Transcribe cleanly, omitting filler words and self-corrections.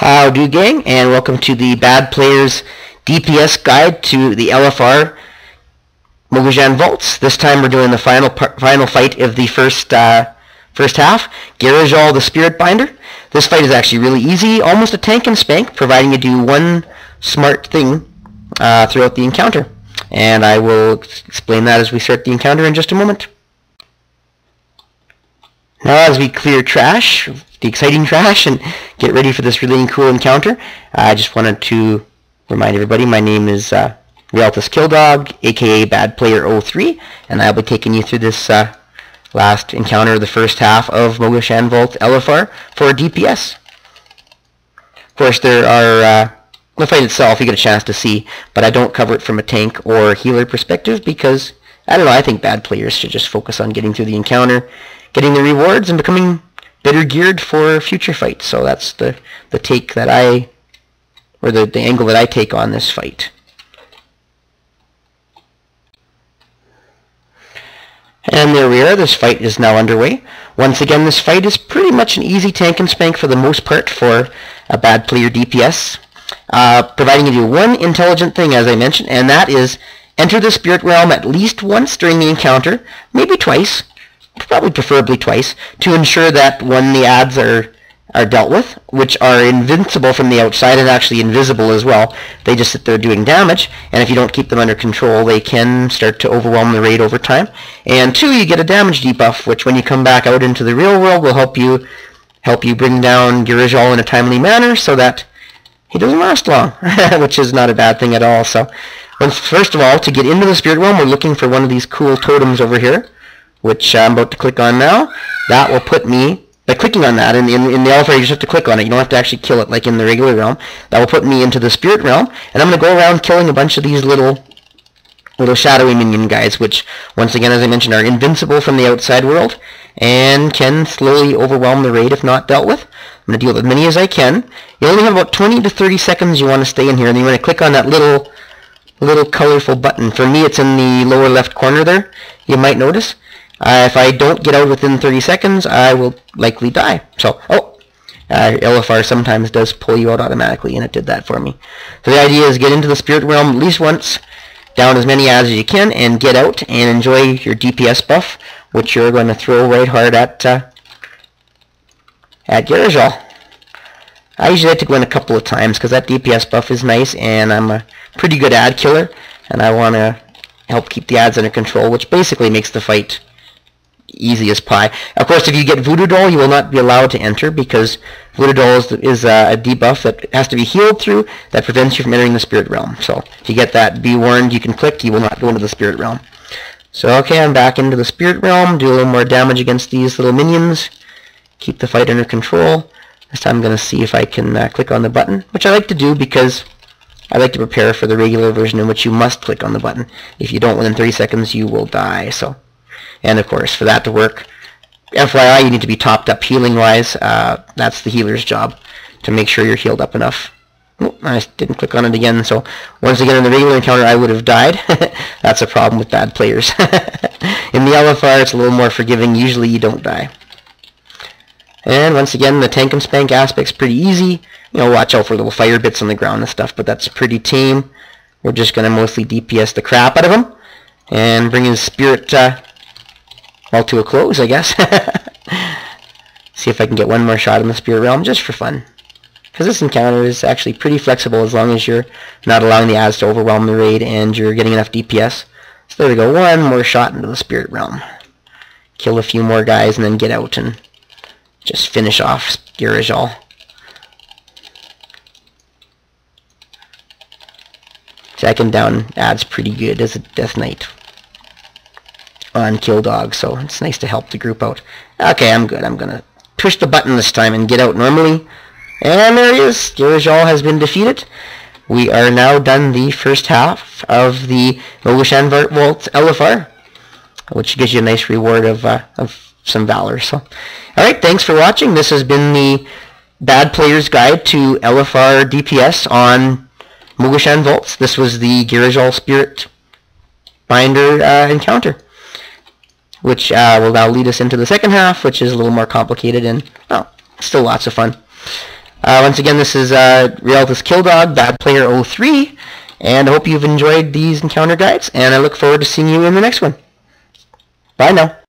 Howdy gang, and welcome to the Bad Players DPS guide to the LFR Mogu'shan vaults. This time we're doing the final fight of the first half, Gara'jal the Spiritbinder. This fight is actually really easy, almost a tank and spank, providing you do one smart thing throughout the encounter. And I will explain that as we start the encounter in just a moment. Now as we clear trash, the exciting trash, and get ready for this really cool encounter, I just wanted to remind everybody my name is Realtus Killdog, aka Bad Player 03, and I'll be taking you through this last encounter of the first half of Mogu'shan Vault LFR for DPS. Of course, there are the fight itself you get a chance to see, but I don't cover it from a tank or healer perspective because, I don't know, I think bad players should just focus on getting through the encounter, getting the rewards, and becoming better geared for future fights. So that's the take that the angle that I take on this fight. And there we are, this fight is now underway. Once again, this fight is pretty much an easy tank and spank for the most part for a bad player DPS. Providing you do one intelligent thing, as I mentioned, and that is enter the spirit realm at least once during the encounter, maybe twice, probably preferably twice, to ensure that when the adds are dealt with, which are invincible from the outside and actually invisible as well, they just sit there doing damage, and if you don't keep them under control, they can start to overwhelm the raid over time. And two, you get a damage debuff, which when you come back out into the real world will help you bring down Gara'jal in a timely manner so that he doesn't last long, which is not a bad thing at all. So, first of all, to get into the spirit realm, we're looking for one of these cool totems over here, which I'm about to click on now. That will put me, by clicking on that, in the LFR you just have to click on it, you don't have to actually kill it like in the regular realm. That will put me into the spirit realm, and I'm going to go around killing a bunch of these little shadowy minion guys, which, once again, as I mentioned, are invincible from the outside world, and can slowly overwhelm the raid if not dealt with. I'm going to deal with as many as I can. You only have about 20 to 30 seconds you want to stay in here, and then you want to click on that little colorful button. For me, it's in the lower left corner there, you might notice. If I don't get out within 30 seconds, I will likely die. So, LFR sometimes does pull you out automatically, and it did that for me. So the idea is get into the spirit realm at least once, down as many as you can, and get out and enjoy your DPS buff, which you're going to throw right hard at Gara'jal. I usually like to go in a couple of times because that DPS buff is nice, and I'm a pretty good ad killer, and I want to help keep the ads under control, which basically makes the fight easy as pie. Of course, if you get Voodoo Doll, you will not be allowed to enter because Voodoo Doll is a debuff that has to be healed through that prevents you from entering the spirit realm. So if you get that, be warned, you can click, you will not go into the spirit realm. So okay, I'm back into the spirit realm, do a little more damage against these little minions, keep the fight under control. This time I'm going to see if I can click on the button, which I like to do because I like to prepare for the regular version in which you must click on the button. If you don't within 30 seconds, you will die. So, and of course, for that to work, FYI, you need to be topped up healing-wise. That's the healer's job, to make sure you're healed up enough. Oh, I didn't click on it again, so once again in the regular encounter I would have died. That's a problem with bad players. In the LFR it's a little more forgiving, usually you don't die. And once again, the tank and spank aspect's pretty easy. You know, watch out for little fire bits on the ground and stuff, but that's pretty tame. We're just going to mostly DPS the crap out of him and bring his spirit to a close, I guess. See if I can get one more shot in the spirit realm just for fun. Because this encounter is actually pretty flexible as long as you're not allowing the ads to overwhelm the raid and you're getting enough DPS. So there we go, one more shot into the spirit realm. Kill a few more guys and then get out and just finish off Gara'jal. Second down adds pretty good as a Death Knight on Killdog, so it's nice to help the group out. Okay, I'm good. I'm going to push the button this time and get out normally. And there he is. Gara'jal has been defeated. We are now done the first half of the Mogu'shan Vault LFR, which gives you a nice reward of some valor. So, alright, thanks for watching. This has been the Bad Player's Guide to LFR DPS on Mogu'shan Vaults. This was the Gara'jal Spiritbinder encounter, which will now lead us into the second half, which is a little more complicated and, well, still lots of fun. Once again, this is Realtus Killdog, Bad Player 03, and I hope you've enjoyed these encounter guides, and I look forward to seeing you in the next one. Bye now.